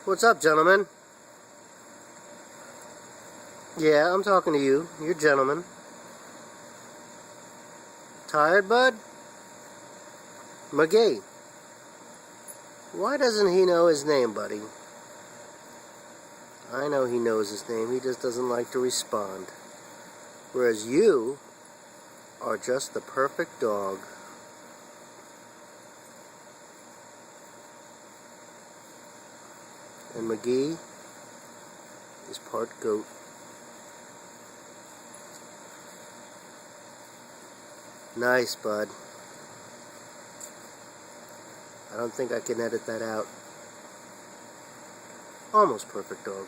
What's up, gentlemen? Yeah, I'm talking to you. You're gentlemen. Tired, bud? McGee. Why doesn't he know his name, buddy? I know he knows his name. He just doesn't like to respond. Whereas you are just the perfect dog. And McGee is part goat. Nice, bud. I don't think I can edit that out. Almost perfect dog.